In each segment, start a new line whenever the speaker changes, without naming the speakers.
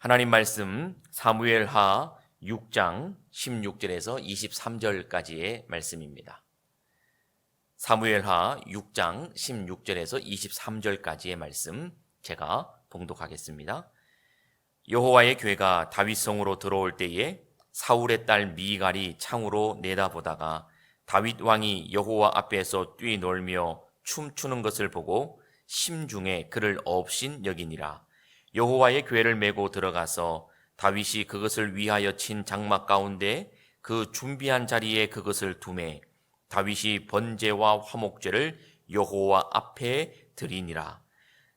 하나님 말씀 사무엘하 6장 16절에서 23절까지의 말씀입니다. 사무엘하 6장 16절에서 23절까지의 말씀 제가 봉독하겠습니다. 여호와의 궤가 다윗성으로 들어올 때에 사울의 딸 미갈이 창으로 내다보다가 다윗 왕이 여호와 앞에서 뛰놀며 춤추는 것을 보고 심중에 그를 없인 여기니라. 여호와의 궤를 메고 들어가서 다윗이 그것을 위하여 친 장막 가운데 그 준비한 자리에 그것을 두매 다윗이 번제와 화목제를 여호와 앞에 드리니라.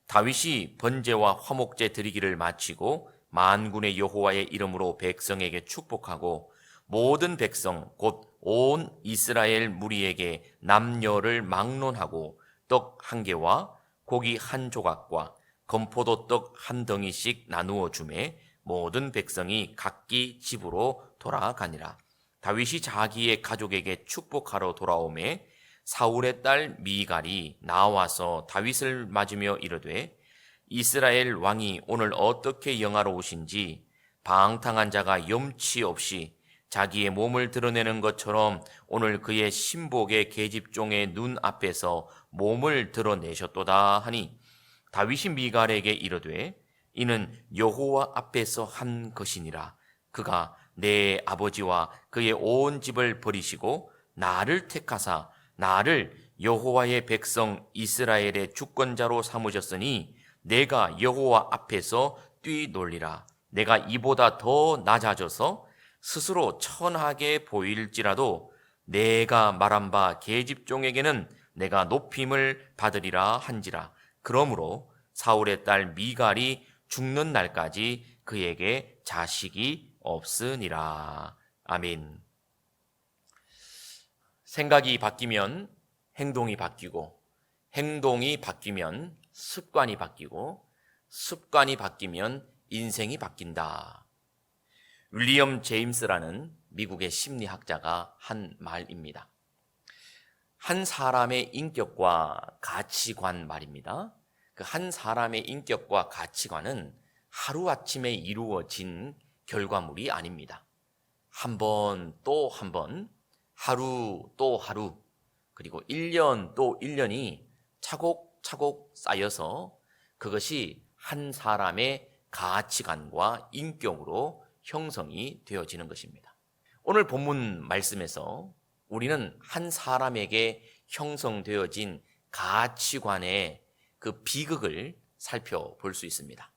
다윗이 번제와 화목제 드리기를 마치고 만군의 여호와의 이름으로 백성에게 축복하고 모든 백성 곧 온 이스라엘 무리에게 남녀를 막론하고 떡 한 개와 고기 한 조각과 건포도 떡 한 덩이씩 나누어 주매 모든 백성이 각기 집으로 돌아가니라. 다윗이 자기의 가족에게 축복하러 돌아오매 사울의 딸 미갈이 나와서 다윗을 맞으며 이르되 이스라엘 왕이 오늘 어떻게 영화로우신지 방탕한 자가 염치 없이 자기의 몸을 드러내는 것처럼 오늘 그의 신복의 계집종의 눈 앞에서 몸을 드러내셨도다 하니 다윗이 미갈에게 이르되 이는 여호와 앞에서 한 것이니라. 그가 내 아버지와 그의 온 집을 버리시고 나를 택하사 나를 여호와의 백성 이스라엘의 주권자로 삼으셨으니 내가 여호와 앞에서 뛰놀리라. 내가 이보다 더 낮아져서 스스로 천하게 보일지라도 내가 말한 바 계집종에게는 내가 높임을 받으리라 한지라. 그러므로 사울의 딸 미갈이 죽는 날까지 그에게 자식이 없으니라. 아멘. 생각이 바뀌면 행동이 바뀌고, 행동이 바뀌면 습관이 바뀌고, 습관이 바뀌면 인생이 바뀐다. 윌리엄 제임스라는 미국의 심리학자가 한 말입니다. 한 사람의 인격과 가치관 말입니다. 그 한 사람의 인격과 가치관은 하루아침에 이루어진 결과물이 아닙니다. 한 번 또 한 번, 하루 또 하루, 그리고 1년 또 1년이 차곡차곡 쌓여서 그것이 한 사람의 가치관과 인격으로 형성이 되어지는 것입니다. 오늘 본문 말씀에서 우리는 한 사람에게 형성되어진 가치관의 그 비극을 살펴볼 수 있습니다.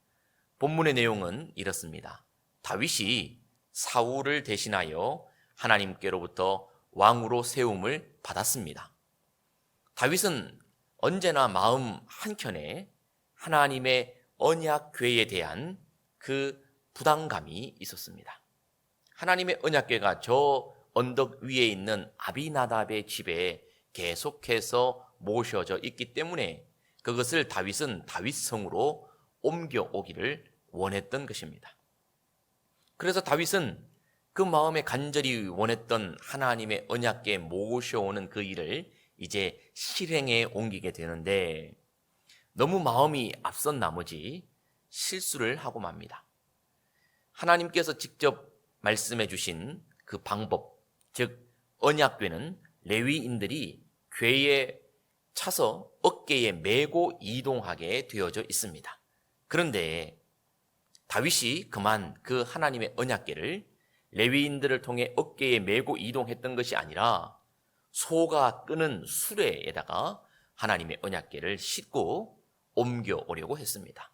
본문의 내용은 이렇습니다. 다윗이 사울을 대신하여 하나님께로부터 왕으로 세움을 받았습니다. 다윗은 언제나 마음 한켠에 하나님의 언약궤에 대한 그 부담감이 있었습니다. 하나님의 언약궤가 저 언덕 위에 있는 아비나답의 집에 계속해서 모셔져 있기 때문에 그것을 다윗은 다윗성으로 옮겨오기를 원했던 것입니다. 그래서 다윗은 그 마음에 간절히 원했던 하나님의 언약궤에 모셔오는 그 일을 이제 실행에 옮기게 되는데 너무 마음이 앞선 나머지 실수를 하고 맙니다. 하나님께서 직접 말씀해 주신 그 방법, 즉 언약궤는 레위인들이 궤에 차서 어깨에 메고 이동하게 되어져 있습니다. 그런데 다윗이 그만 그 하나님의 언약궤를 레위인들을 통해 어깨에 메고 이동했던 것이 아니라 소가 끄는 수레에다가 하나님의 언약궤를 싣고 옮겨오려고 했습니다.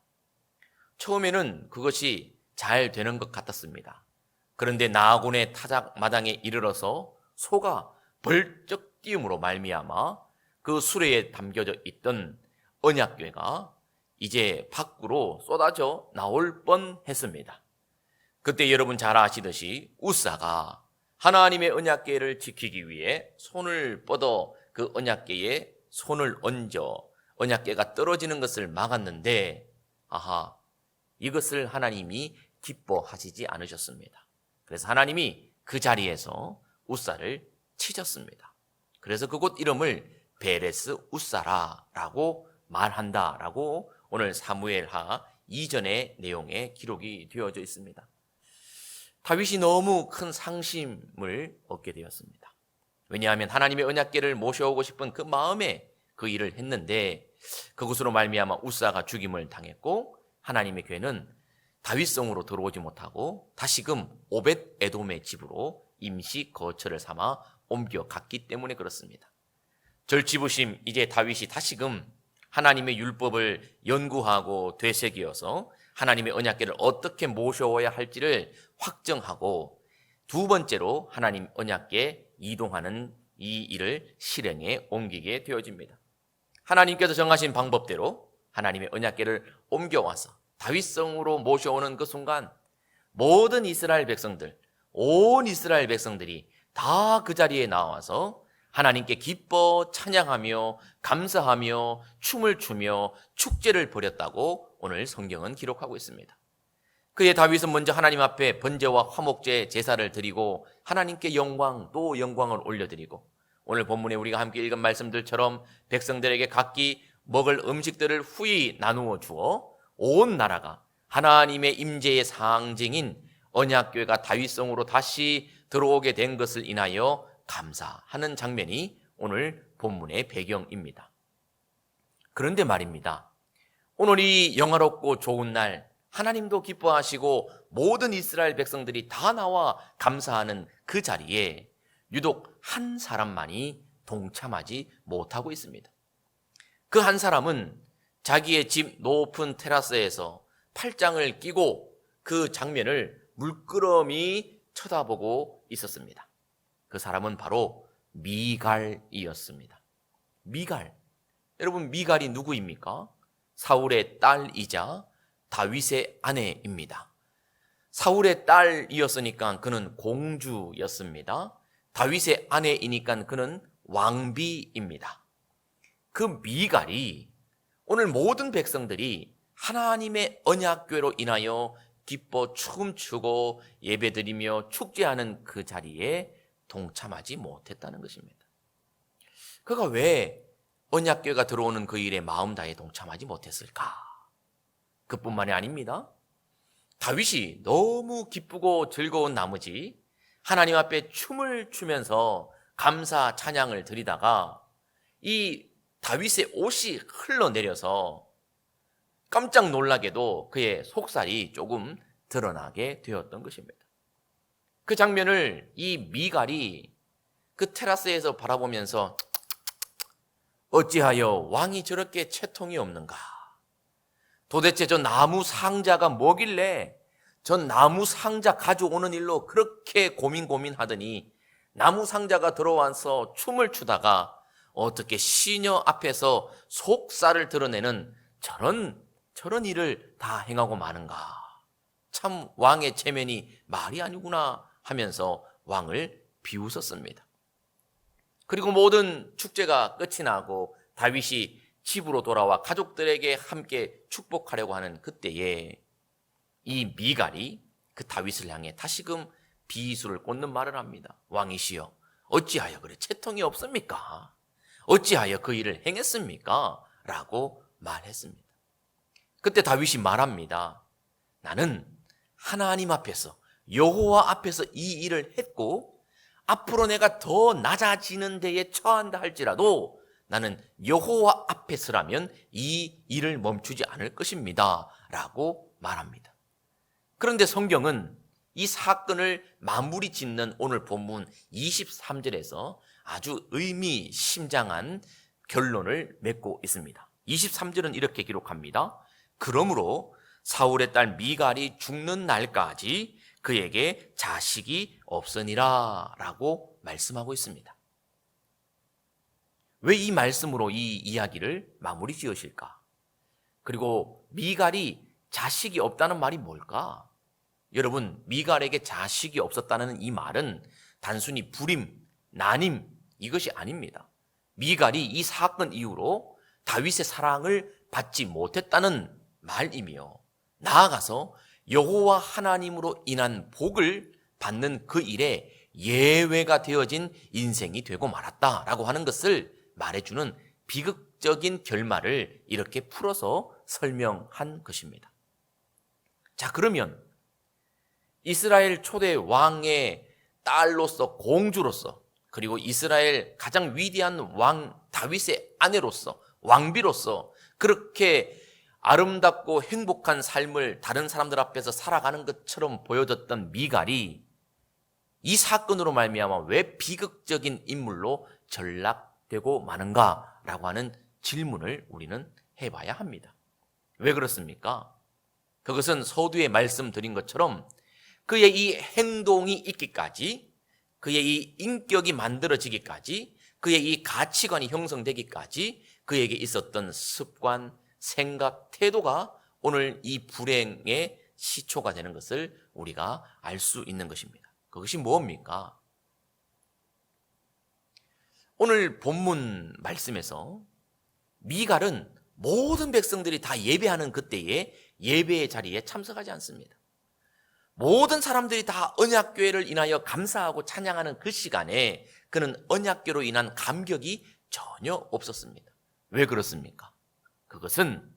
처음에는 그것이 잘 되는 것 같았습니다. 그런데 나아곤의 타작 마당에 이르러서 소가 벌쩍 뛰음으로 말미암아 그 수레에 담겨져 있던 언약궤가 이제 밖으로 쏟아져 나올 뻔했습니다. 그때 여러분 잘 아시듯이 우사가 하나님의 언약궤를 지키기 위해 손을 뻗어 그 언약궤에 손을 얹어 언약궤가 떨어지는 것을 막았는데 이것을 하나님이 기뻐하시지 않으셨습니다. 그래서 하나님이 그 자리에서 우사를 치셨습니다. 그래서 그곳 이름을 베레스 우사라라고 말한다라고 오늘 사무엘하 이전의 내용에 기록이 되어져 있습니다. 다윗이 너무 큰 상심을 얻게 되었습니다. 왜냐하면 하나님의 언약궤를 모셔오고 싶은 그 마음에 그 일을 했는데 그것으로 말미암아 우사가 죽임을 당했고 하나님의 궤는 다윗성으로 들어오지 못하고 다시금 오벳 에돔의 집으로 임시 거처를 삼아 옮겨갔기 때문에 그렇습니다. 절치부심 이제 다윗이 다시금 하나님의 율법을 연구하고 되새기어서 하나님의 언약궤를 어떻게 모셔와야 할지를 확정하고 두 번째로 하나님 언약궤 이동하는 이 일을 실행에 옮기게 되어집니다. 하나님께서 정하신 방법대로 하나님의 언약궤를 옮겨와서 다윗성으로 모셔오는 그 순간 모든 이스라엘 백성들, 온 이스라엘 백성들이 다 그 자리에 나와서 하나님께 기뻐 찬양하며 감사하며 춤을 추며 축제를 벌였다고 오늘 성경은 기록하고 있습니다. 그의 다윗은 먼저 하나님 앞에 번제와 화목제 제사를 드리고 하나님께 영광 또 영광을 올려드리고 오늘 본문에 우리가 함께 읽은 말씀들처럼 백성들에게 각기 먹을 음식들을 후히 나누어 주어 온 나라가 하나님의 임재의 상징인 언약궤가 다윗성으로 다시 들어오게 된 것을 인하여 감사하는 장면이 오늘 본문의 배경입니다. 그런데 말입니다. 오늘 이 영화롭고 좋은 날 하나님도 기뻐하시고 모든 이스라엘 백성들이 다 나와 감사하는 그 자리에 유독 한 사람만이 동참하지 못하고 있습니다. 그 한 사람은 자기의 집 높은 테라스에서 팔짱을 끼고 그 장면을 물끄러미 쳐다보고 있었습니다. 그 사람은 바로 미갈이었습니다. 미갈. 여러분, 미갈이 누구입니까? 사울의 딸이자 다윗의 아내입니다. 사울의 딸이었으니까 그는 공주였습니다. 다윗의 아내이니까 그는 왕비입니다. 그 미갈이 오늘 모든 백성들이 하나님의 언약궤로 인하여 기뻐 춤추고 예배드리며 축제하는 그 자리에 동참하지 못했다는 것입니다. 그가 왜 언약궤가 들어오는 그 일에 마음 다해 동참하지 못했을까? 그뿐만이 아닙니다. 다윗이 너무 기쁘고 즐거운 나머지 하나님 앞에 춤을 추면서 감사 찬양을 드리다가 이 다윗의 옷이 흘러내려서 깜짝 놀라게도 그의 속살이 조금 드러나게 되었던 것입니다. 그 장면을 이 미갈이 그 테라스에서 바라보면서 어찌하여 왕이 저렇게 채통이 없는가? 도대체 저 나무 상자가 뭐길래 저 나무 상자 가져오는 일로 그렇게 고민하더니 나무 상자가 들어와서 춤을 추다가 어떻게 시녀 앞에서 속살을 드러내는 저런 일을 다 행하고 마는가? 참 왕의 체면이 말이 아니구나 하면서 왕을 비웃었습니다. 그리고 모든 축제가 끝이 나고 다윗이 집으로 돌아와 가족들에게 함께 축복하려고 하는 그때에 이 미갈이 그 다윗을 향해 다시금 비수를 꽂는 말을 합니다. 왕이시여, 어찌하여 그래 채통이 없습니까? 어찌하여 그 일을 행했습니까? 라고 말했습니다. 그때 다윗이 말합니다. 나는 하나님 앞에서 여호와 앞에서 이 일을 했고 앞으로 내가 더 낮아지는 데에 처한다 할지라도 나는 여호와 앞에서라면 이 일을 멈추지 않을 것입니다 라고 말합니다. 그런데 성경은 이 사건을 마무리 짓는 오늘 본문 23절에서 아주 의미심장한 결론을 맺고 있습니다. 23절은 이렇게 기록합니다. 그러므로 사울의 딸 미갈이 죽는 날까지 그에게 자식이 없으니라 라고 말씀하고 있습니다. 왜 이 말씀으로 이 이야기를 마무리 지으실까? 그리고 미갈이 자식이 없다는 말이 뭘까? 여러분, 미갈에게 자식이 없었다는 이 말은 단순히 불임, 난임 이것이 아닙니다. 미갈이 이 사건 이후로 다윗의 사랑을 받지 못했다는 말이며 나아가서 여호와 하나님으로 인한 복을 받는 그 일에 예외가 되어진 인생이 되고 말았다라고 하는 것을 말해주는 비극적인 결말을 이렇게 풀어서 설명한 것입니다. 자, 그러면 이스라엘 초대 왕의 딸로서, 공주로서, 그리고 이스라엘 가장 위대한 왕 다윗의 아내로서, 왕비로서 그렇게 아름답고 행복한 삶을 다른 사람들 앞에서 살아가는 것처럼 보여졌던 미갈이 이 사건으로 말미암아 왜 비극적인 인물로 전락되고 마는가라고 하는 질문을 우리는 해봐야 합니다. 왜 그렇습니까? 그것은 서두에 말씀드린 것처럼 그의 이 행동이 있기까지, 그의 이 인격이 만들어지기까지, 그의 이 가치관이 형성되기까지 그에게 있었던 습관, 생각, 태도가 오늘 이 불행의 시초가 되는 것을 우리가 알 수 있는 것입니다. 그것이 뭡니까? 오늘 본문 말씀에서 미갈은 모든 백성들이 다 예배하는 그때에 예배의 자리에 참석하지 않습니다. 모든 사람들이 다 언약궤를 인하여 감사하고 찬양하는 그 시간에 그는 언약궤로 인한 감격이 전혀 없었습니다. 왜 그렇습니까? 그것은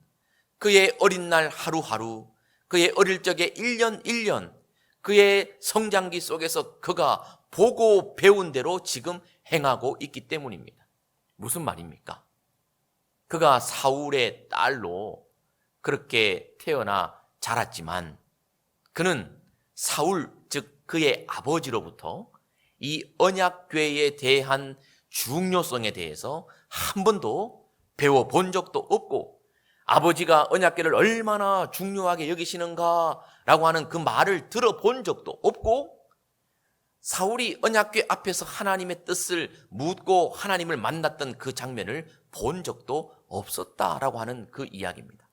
그의 어린 날 하루하루, 그의 어릴 적의 1년 1년, 그의 성장기 속에서 그가 보고 배운 대로 지금 행하고 있기 때문입니다. 무슨 말입니까? 그가 사울의 딸로 그렇게 태어나 자랐지만 그는 사울, 즉 그의 아버지로부터 이 언약궤에 대한 중요성에 대해서 한 번도 배워본 적도 없고, 아버지가 언약궤를 얼마나 중요하게 여기시는가라고 하는 그 말을 들어본 적도 없고, 사울이 언약궤 앞에서 하나님의 뜻을 묻고 하나님을 만났던 그 장면을 본 적도 없었다라고 하는 그 이야기입니다.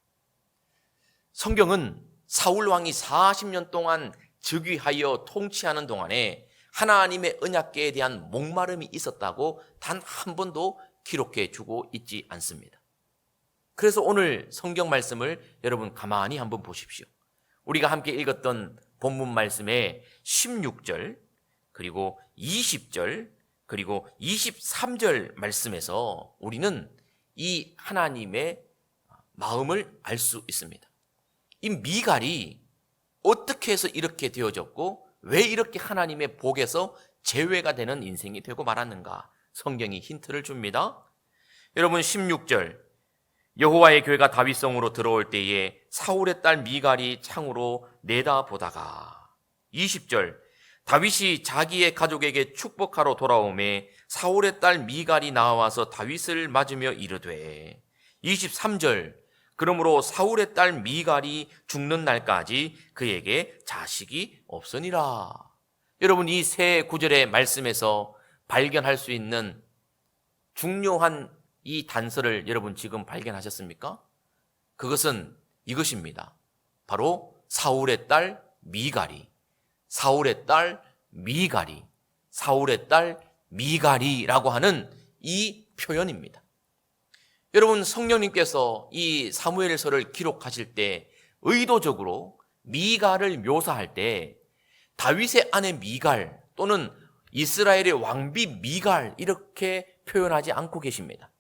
성경은 사울 왕이 40년 동안 즉위하여 통치하는 동안에 하나님의 언약궤에 대한 목마름이 있었다고 단 한 번도 기록해 주고 있지 않습니다. 그래서 오늘 성경 말씀을 여러분 가만히 한번 보십시오. 우리가 함께 읽었던 본문 말씀의 16절, 그리고 20절, 그리고 23절 말씀에서 우리는 이 하나님의 마음을 알 수 있습니다. 이 미갈이 어떻게 해서 이렇게 되어졌고 왜 이렇게 하나님의 복에서 제외가 되는 인생이 되고 말았는가? 성경이 힌트를 줍니다. 여러분 16절, 여호와의 교회가 다윗성으로 들어올 때에 사울의 딸 미갈이 창으로 내다보다가, 20절, 다윗이 자기의 가족에게 축복하러 돌아오매 사울의 딸 미갈이 나와서 다윗을 맞으며 이르되, 23절, 그러므로 사울의 딸 미갈이 죽는 날까지 그에게 자식이 없으니라. 여러분 이 세 구절의 말씀에서 발견할 수 있는 중요한 이 단서를 여러분 지금 발견하셨습니까? 그것은 이것입니다. 바로 사울의 딸 미갈이, 사울의 딸 미갈이, 사울의 딸 미갈이라고 하는 이 표현입니다. 여러분 성령님께서 이 사무엘서를 기록하실 때 의도적으로 미갈을 묘사할 때 다윗의 아내 미갈 또는 이스라엘의 왕비 미갈 이렇게 표현하지 않고 계십니다.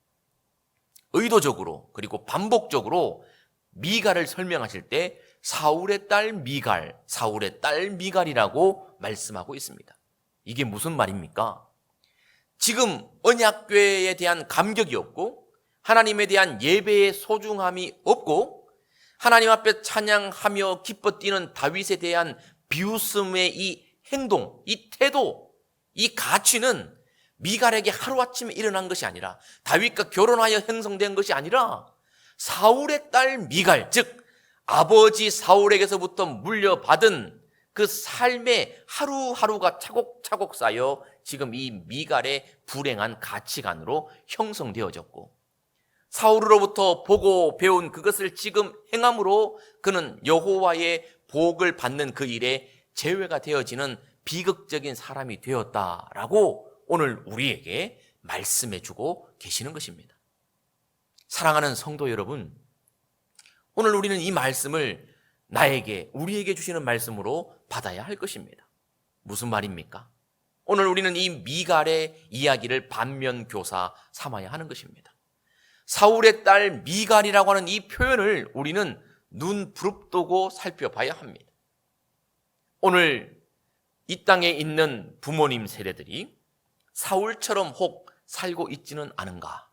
의도적으로 그리고 반복적으로 미갈을 설명하실 때 사울의 딸 미갈, 사울의 딸 미갈이라고 말씀하고 있습니다. 이게 무슨 말입니까? 지금 언약궤에 대한 감격이 없고 하나님에 대한 예배의 소중함이 없고 하나님 앞에 찬양하며 기뻐 뛰는 다윗에 대한 비웃음의 이 행동, 이 태도, 이 가치는 미갈에게 하루아침에 일어난 것이 아니라 다윗과 결혼하여 형성된 것이 아니라 사울의 딸 미갈, 즉 아버지 사울에게서부터 물려받은 그 삶의 하루하루가 차곡차곡 쌓여 지금 이 미갈의 불행한 가치관으로 형성되어졌고, 사울으로부터 보고 배운 그것을 지금 행함으로 그는 여호와의 복을 받는 그 일에 제외가 되어지는 비극적인 사람이 되었다라고 오늘 우리에게 말씀해 주고 계시는 것입니다. 사랑하는 성도 여러분, 오늘 우리는 이 말씀을 나에게, 우리에게 주시는 말씀으로 받아야 할 것입니다. 무슨 말입니까? 오늘 우리는 이 미갈의 이야기를 반면교사 삼아야 하는 것입니다. 사울의 딸 미갈이라고 하는 이 표현을 우리는 눈 부릅뜨고 살펴봐야 합니다. 오늘 이 땅에 있는 부모님 세대들이 사울처럼 혹 살고 있지는 않은가?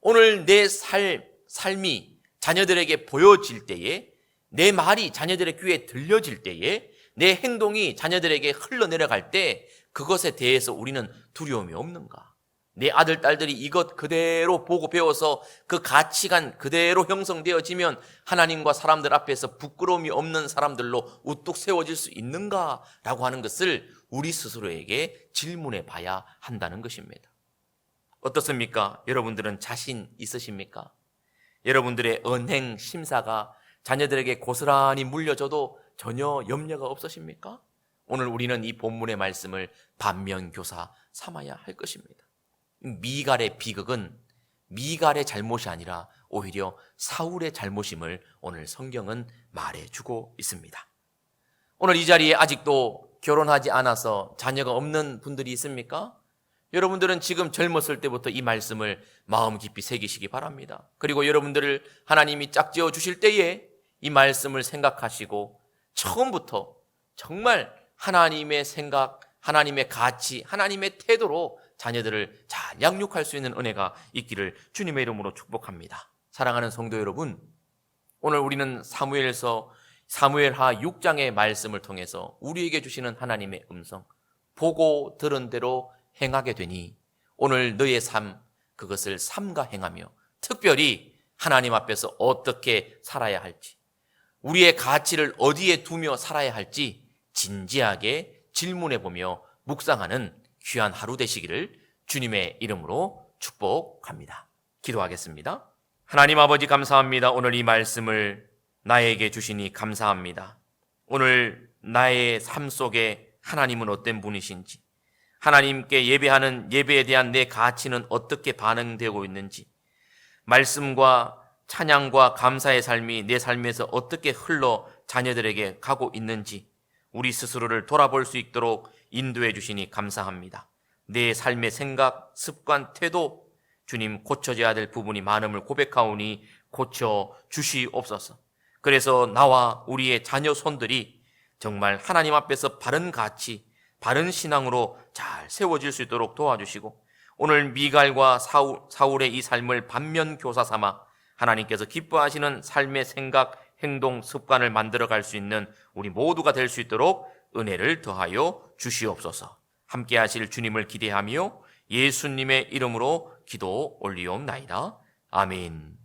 오늘 내 삶이 자녀들에게 보여질 때에, 내 말이 자녀들의 귀에 들려질 때에, 내 행동이 자녀들에게 흘러내려갈 때 그것에 대해서 우리는 두려움이 없는가? 내 아들, 딸들이 이것 그대로 보고 배워서 그 가치관 그대로 형성되어지면 하나님과 사람들 앞에서 부끄러움이 없는 사람들로 우뚝 세워질 수 있는가? 라고 하는 것을 우리 스스로에게 질문해 봐야 한다는 것입니다. 어떻습니까? 여러분들은 자신 있으십니까? 여러분들의 언행, 심사가 자녀들에게 고스란히 물려줘도 전혀 염려가 없으십니까? 오늘 우리는 이 본문의 말씀을 반면교사 삼아야 할 것입니다. 미갈의 비극은 미갈의 잘못이 아니라 오히려 사울의 잘못임을 오늘 성경은 말해주고 있습니다. 오늘 이 자리에 아직도 결혼하지 않아서 자녀가 없는 분들이 있습니까? 여러분들은 지금 젊었을 때부터 이 말씀을 마음 깊이 새기시기 바랍니다. 그리고 여러분들을 하나님이 짝지어 주실 때에 이 말씀을 생각하시고 처음부터 정말 하나님의 생각, 하나님의 가치, 하나님의 태도로 자녀들을 잘 양육할 수 있는 은혜가 있기를 주님의 이름으로 축복합니다. 사랑하는 성도 여러분, 오늘 우리는 사무엘하 6장의 말씀을 통해서 우리에게 주시는 하나님의 음성, 보고 들은 대로 행하게 되니 오늘 너의 삶, 그것을 삼가 행하며 특별히 하나님 앞에서 어떻게 살아야 할지, 우리의 가치를 어디에 두며 살아야 할지 진지하게 질문해보며 묵상하는 귀한 하루 되시기를 주님의 이름으로 축복합니다. 기도하겠습니다. 하나님 아버지 감사합니다. 오늘 이 말씀을 나에게 주시니 감사합니다. 오늘 나의 삶 속에 하나님은 어떤 분이신지, 하나님께 예배하는 예배에 대한 내 가치는 어떻게 반응되고 있는지, 말씀과 찬양과 감사의 삶이 내 삶에서 어떻게 흘러 자녀들에게 가고 있는지 우리 스스로를 돌아볼 수 있도록 인도해 주시니 감사합니다. 내 삶의 생각, 습관, 태도 주님 고쳐져야 될 부분이 많음을 고백하오니 고쳐 주시옵소서. 그래서 나와 우리의 자녀 손들이 정말 하나님 앞에서 바른 가치, 바른 신앙으로 잘 세워질 수 있도록 도와주시고 오늘 미갈과 사울의 이 삶을 반면교사 삼아 하나님께서 기뻐하시는 삶의 생각, 행동, 습관을 만들어갈 수 있는 우리 모두가 될 수 있도록 은혜를 더하여 주시옵소서. 함께 하실 주님을 기대하며 예수님의 이름으로 기도 올리옵나이다. 아멘.